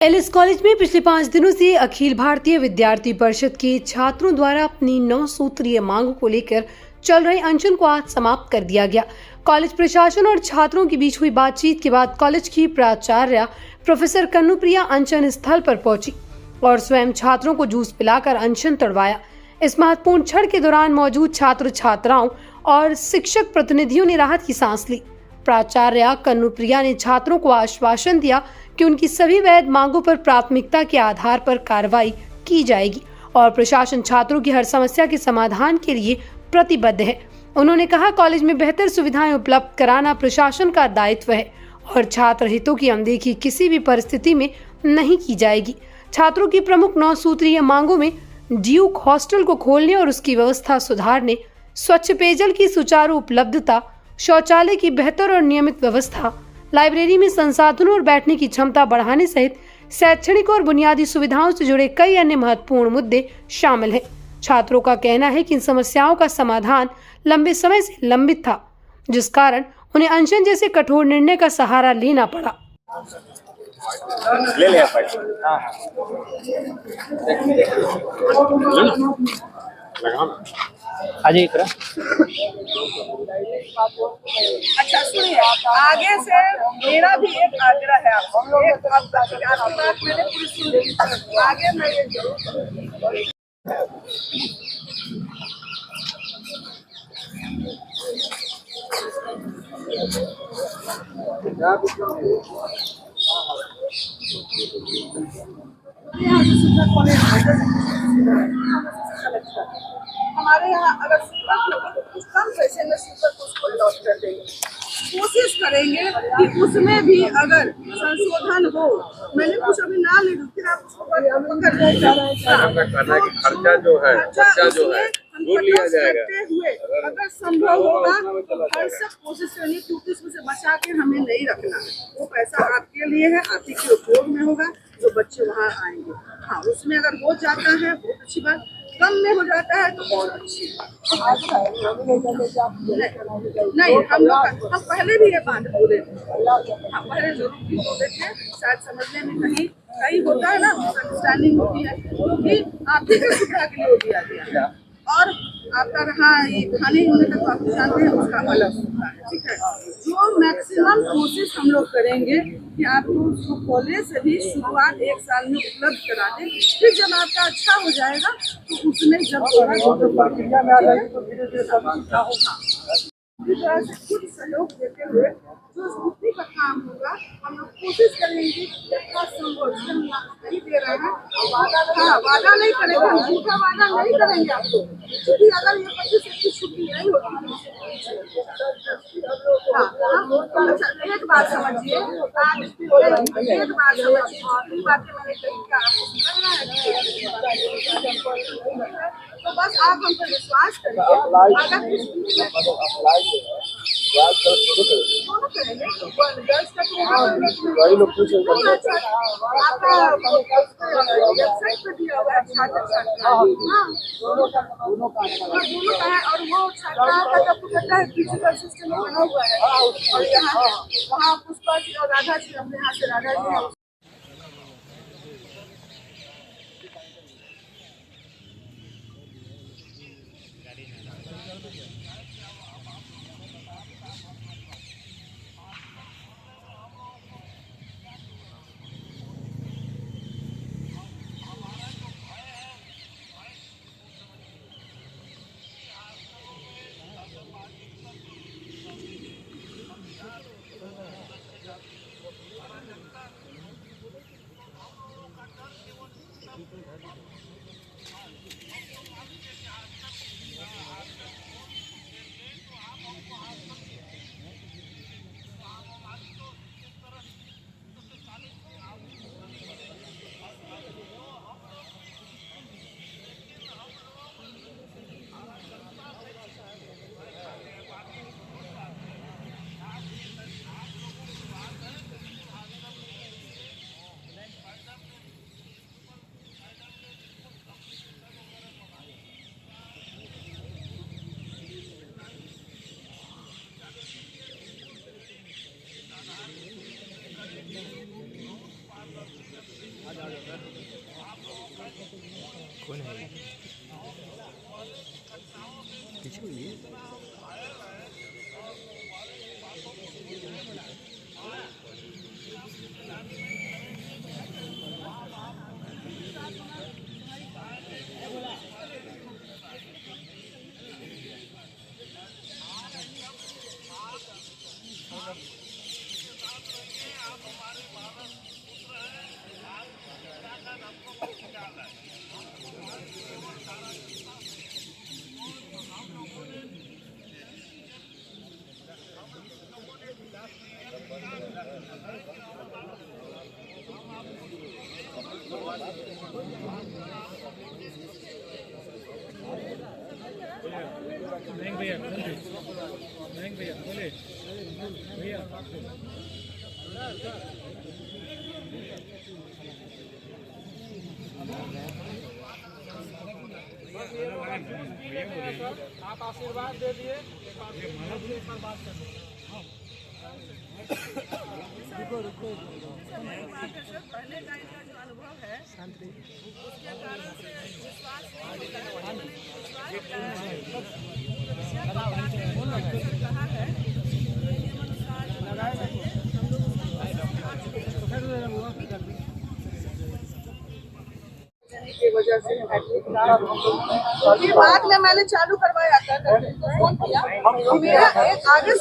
LS college में पिछले 5 दिनों से अखिल भारतीय विद्यार्थी परिषद के छात्रों द्वारा अपनी 9 सूत्रीय मांगों को लेकर चल रहे अनशन को आज समाप्त कर दिया गया। कॉलेज प्रशासन और छात्रों के बीच हुई बातचीत के बाद कॉलेज की प्राचार्य प्रोफेसर कन्नुप्रिया अनशन स्थल पर पहुंची और स्वयं छात्रों को जूस पिलाकर अनशन तोड़वाया। इस महत्वपूर्ण क्षण के दौरान मौजूद छात्र छात्राओं और शिक्षक प्रतिनिधियों ने राहत की सांस ली। प्राचार्य कन्नुप्रिया ने छात्रों को आश्वासन दिया कि उनकी सभी वैध मांगों पर प्राथमिकता के आधार पर कार्रवाई की जाएगी और प्रशासन छात्रों की हर समस्या के समाधान के लिए प्रतिबद्ध है। उन्होंने कहा, कॉलेज में बेहतर सुविधाएं उपलब्ध कराना प्रशासन का दायित्व है और छात्र हितों की अनदेखी किसी भी परिस्थिति में नहीं की जाएगी। छात्रों की प्रमुख 9 सूत्रीय मांगों में ड्यूक हॉस्टल को खोलने और उसकी व्यवस्था सुधारने, स्वच्छ पेयजल की सुचारू उपलब्धता, शौचालय की बेहतर और नियमित व्यवस्था, लाइब्रेरी में संसाधनों और बैठने की क्षमता बढ़ाने सहित शैक्षणिक और बुनियादी सुविधाओं से जुड़े कई अन्य महत्वपूर्ण मुद्दे शामिल हैं। छात्रों का कहना है कि इन समस्याओं का समाधान लंबे समय से लंबित था, जिस कारण उन्हें अनशन जैसे कठोर निर्णय का सहारा लेना पड़ा। ले लिया अजय इतना। अच्छा सुनिए, आगे से मेरा भी एक आग्रह है आपको। एक आपकी बात मैंने पूरी सुन ली, आगे मैं ये जरूर हमारे यहाँ अगर तो कुछ कम पैसे में सूपर को उसको लॉट कर देंगे। कोशिश करेंगे कि उसमें भी अगर संशोधन हो। मैंने कुछ अभी ना ले लूँ, फिर आप उसको पकड़ खर्चा जो है दूर लिया जाएगा। हुए अगर संभव होगा तो हर सब कोशिश करनी, क्योंकि उसमें से बचा के हमें नहीं रखना है। वो पैसा आपके लिए है, आप ही के उपयोग में होगा, जो बच्चे वहाँ आएंगे। हाँ, उसमें अगर हो जाता है बहुत अच्छी बात, कम में हो जाता है तो बहुत अच्छी बात। नहीं, हम पहले भी ये बात बोले थे, हम पहले जरूर बोले थे, शायद समझने में कहीं होता है ना, अंडरस्टैंडिंग होती है, क्योंकि आप ही की सुविधा के लिए दिया गया और आपका रहा ये खाने होने का तो आप जानते हैं, उसका अलग होता है। ठीक है, जो मैक्सिमम कोशिश हम लोग करेंगे कि आपको उसको कॉलेज से भी शुरुआत 1 साल में उपलब्ध करा दें। फिर जब आपका अच्छा हो जाएगा तो उसमें जब प्रक्रिया में आ जाएगी तो धीरे-धीरे खुद सहयोग देते हुए जो स्कूटी का काम होगा, हम लोग कोशिश करेंगे कि नहीं दे रहे हैं, वादा नहीं करेंगे, हम झूठा वादा नहीं करेंगे आपको, क्योंकि अगर ये 25 की छुट्टी नहीं होती। एक बात समझिए, एक बात समझिए, बातें मैंने कही क्या आपको समझ रहा है? तो बस आप हम पर विश्वास करिए, अगर वेबसाइट पर दिया हुआ है छात्र छात्रा दोनों का है, और वो छात्राओं का जब कहता है फिजिकल सिस्टम बना हुआ है और यहाँ वहाँ पुष्पा जी और राधा जी, अपने यहाँ से राधा जी है। आप आशीर्वाद दे दिए बात कर पहले का इनका जो अनुभव है उसके कारण से विश्वास कहा है की वजह से ये बाद में मैंने चालू करवाया था फोन किया मेरा एक आगे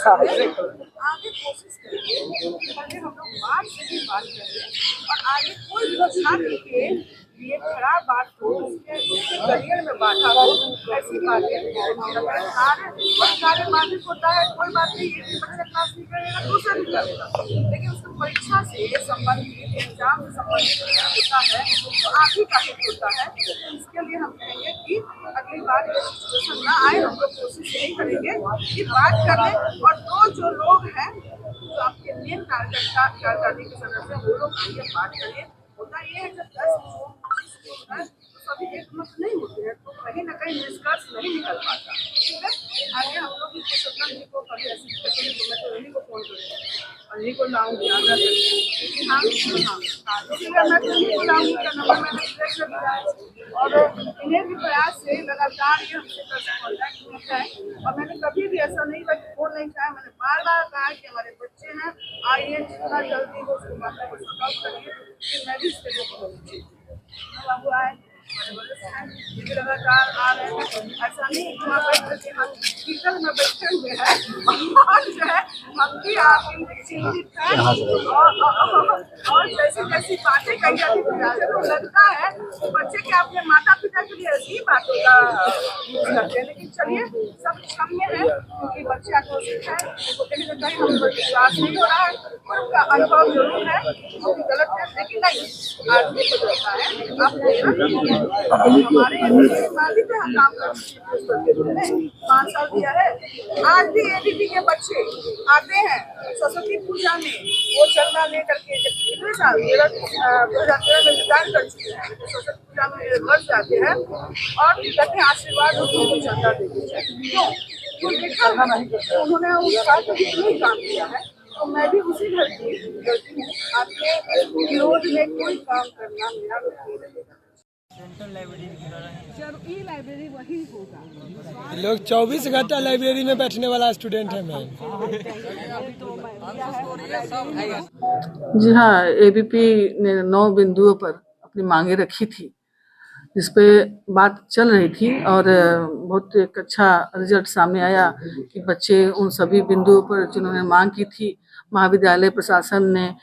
कोशिश करेंगे पहले हम लोग बात से भी बात करें और आगे कोई भी छात्र के लिए खराब बात हो उसके करियर में बाधा हो ऐसी बातें कार्य मानसिक होता है। कोई बात नहीं ये बच्चा क्लास नहीं करेगा दूसरा नहीं करेगा लेकिन उसको परीक्षा से संबंधित एग्जाम से संबंधित होता है तो आप ही का हित होता है। इसके लिए हम कहेंगे कि अगली बार ये सिचुएशन ना आए हम लोग कोशिश यही करेंगे कि बात करें और जो लोग हैं जो आपके मेन कार्यकारिणी के सदस्य वो लोग आइए बात करें। होता ये है जब 10 लोग तो सभी एक मत नहीं होते हैं तो कहीं ना कहीं निष्कर्ष नहीं निकल पाता। ठीक है आगे हम लोग सत्रम जी को कभी ऐसी करेंगे तो मैं तो इन्हीं को फोन करूँगी और इन्हीं को लाऊंगी आगे इसीलिए मैं तो इन्हीं को लाऊंगी का नंबर मैंने प्लेट में दिया है और इन्हें भी प्रयास से लगातार ये हमसे कॉन्टैक्ट में है और मैंने कभी भी ऐसा नहीं था कि फोन नहीं चाहे मैंने बार बार कहा कि हमारे बच्चे हैं आइए जितना जल्दी हो उसको मामले को सॉल्व करिए फिर मैं भी इसके लिए बोलूँगी बाबू आए लेकिन लगातार आ रहे हैं ऐसा नहीं वहाँ बैठ करके हम कीचड़ में बैठे हुए हैं और जो है हम भी चिंतित हैं और जैसी जैसी बातें कही जाती है तो लगता है बच्चे के अपने माता पिता के लिए ऐसी बातों का करते हैं लेकिन चलिए सब क्षम्य है क्योंकि बच्चे आक्रोशित है उनको कहीं ना कहीं हम पर विश्वास नहीं हो रहा है उनका अनुभव जरूर है जो कि गलत है लेकिन नहीं आदमी को होता है आप हमारे शादी पे काम करते 5 साल दिया है। आज भी एबीपी के बच्चे आते हैं सरस्वती पूजा में वो चंदा लेकर के कितने साल 2013 में रिटायर कर चुके हैं सरस्वती पूजा में घर जाते हैं और कहते हैं आशीर्वाद उनको चंदा देते हैं तो देखा उन्होंने उस साल नहीं काम किया है तो मैं भी उसी घर की लड़की हूँ। आपके विरोध में कोई काम करना मेरा सेंट्रल लाइब्रेरी ई लाइब्रेरी वही होगा लोग 24 घंटा लाइब्रेरी में बैठने वाला स्टूडेंट है मैम। जी हाँ एबीपी ने 9 बिंदुओं पर अपनी मांगे रखी थी जिस पे बात चल रही थी और बहुत एक अच्छा रिजल्ट सामने आया कि बच्चे उन सभी बिंदुओं पर जिन्होंने मांग की थी महाविद्यालय प्रशासन ने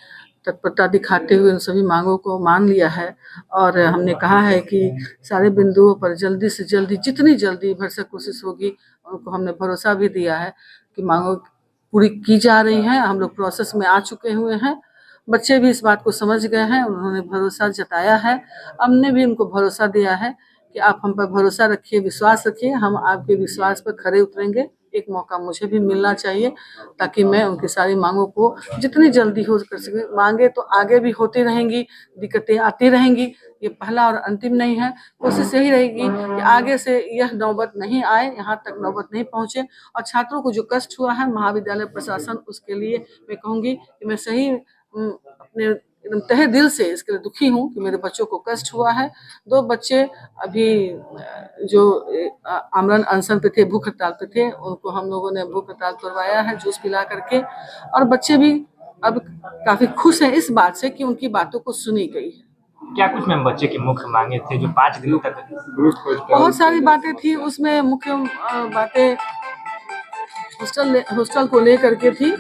तत्परता दिखाते हुए उन सभी मांगों को मान लिया है और हमने कहा है कि सारे बिंदुओं पर जल्दी से जल्दी जितनी जल्दी भरसक कोशिश होगी उनको हमने भरोसा भी दिया है कि मांगों पूरी की जा रही हैं। हम लोग प्रोसेस में आ चुके हुए हैं बच्चे भी इस बात को समझ गए हैं उन्होंने भरोसा जताया है हमने भी उनको भरोसा दिया है कि आप हम पर भरोसा रखिए विश्वास रखिए हम आपके विश्वास पर खरे उतरेंगे। एक मौका मुझे भी मिलना चाहिए ताकि मैं उनकी सारी मांगों को जितनी जल्दी हो कर सके। मांगे तो आगे भी होती रहेंगी दिक्कतें आती रहेंगी ये पहला और अंतिम नहीं है। कोशिश यही रहेगी कि आगे से यह नौबत नहीं आए यहाँ तक नौबत नहीं पहुँचे और छात्रों को जो कष्ट हुआ है महाविद्यालय प्रशासन उसके लिए मैं कहूँगी कि मैं सही अपने एकदम तहे दिल से इसके लिए दुखी हूँ कि मेरे बच्चों को कष्ट हुआ है। 2 बच्चे अभी जो आमरण अनशन पे थे, भूख हड़ताल पे थे, उनको हम लोगों ने भूख हड़ताल तोड़वाया है जूस पिला करके, और बच्चे भी अब काफी खुश हैं इस बात से कि उनकी बातों को सुनी गई है। क्या कुछ मैम बच्चे की मुख्य मांगे थे जो 5 दिनों तक? बहुत सारी बातें थी, उसमें मुख्य बातें हॉस्टल को लेकर के थी,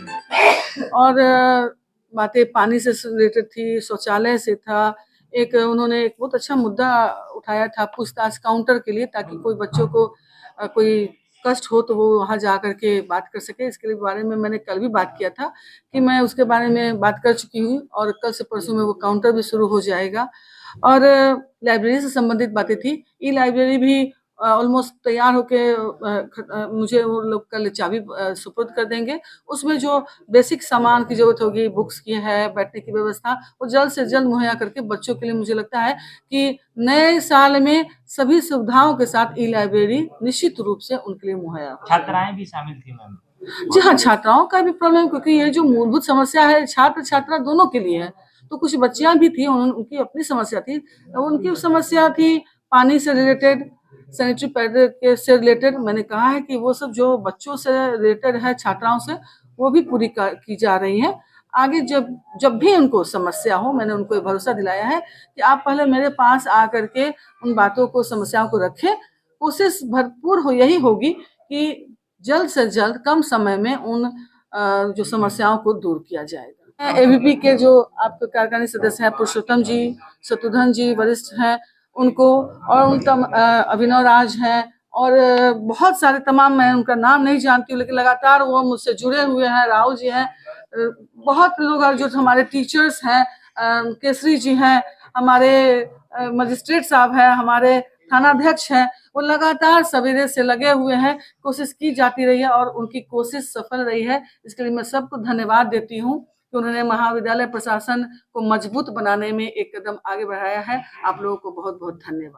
और बातें पानी से रिलेटेड थी, शौचालय से था। एक उन्होंने एक बहुत अच्छा मुद्दा उठाया था पूछताछ काउंटर के लिए, ताकि कोई बच्चों को कोई कष्ट हो तो वो वहाँ जा करके बात कर सके। इसके बारे में मैंने कल भी बात किया था कि मैं उसके बारे में बात कर चुकी हूँ, और कल से परसों में वो काउंटर भी शुरू हो जाएगा। और लाइब्रेरी से संबंधित बातें थी। ई लाइब्रेरी भी ऑलमोस्ट तैयार होके मुझे वो लोग कल चाबी सुपुर्द कर देंगे। उसमें जो बेसिक सामान की जरूरत होगी, बुक्स की है, बैठने की व्यवस्था, वो जल्द से जल्द मुहैया करके बच्चों के लिए मुझे लगता है कि नए साल में सभी सुविधाओं के साथ ई लाइब्रेरी निश्चित रूप से उनके लिए मुहैया। छात्राएं भी शामिल थी मैम? जी हाँ, छात्राओं का भी प्रॉब्लम, क्योंकि ये जो मूलभूत समस्या है छात्र छात्रा दोनों के लिए है। तो कुछ बच्चियां भी थी, उनकी अपनी समस्या थी। उनकी समस्या थी पानी से रिलेटेड, सैनिटरी पैड के से रिलेटेड। मैंने कहा है कि वो सब जो बच्चों से रिलेटेड है, छात्राओं से, वो भी पूरी की जा रही है। आगे जब भी उनको समस्या हो, मैंने उनको ये भरोसा दिलाया है कि आप पहले मेरे पास आकर के उन बातों को, समस्याओं को रखें। कोशिश भरपूर यही होगी कि जल्द से जल्द कम समय में उन जो समस्याओं को दूर किया जाएगा। एबीपी के जो आपके कार्यकारिणी सदस्य हैं, पुरुषोत्तम जी, शत्रुघ्न जी वरिष्ठ हैं, उनको, और उन अभिनव राज हैं, और बहुत सारे तमाम, मैं उनका नाम नहीं जानती हूँ, लेकिन लगातार वो मुझसे जुड़े हुए हैं। राहुल जी हैं, बहुत लोग जो हमारे टीचर्स हैं, केसरी जी हैं, हमारे मजिस्ट्रेट साहब हैं, हमारे थानाध्यक्ष हैं, वो लगातार सवेरे से लगे हुए हैं। कोशिश की जाती रही है और उनकी कोशिश सफल रही है। इसके लिए मैं सबको धन्यवाद देती हूँ कि उन्होंने महाविद्यालय प्रशासन को मजबूत बनाने में एक कदम आगे बढ़ाया है। आप लोगों को बहुत बहुत धन्यवाद।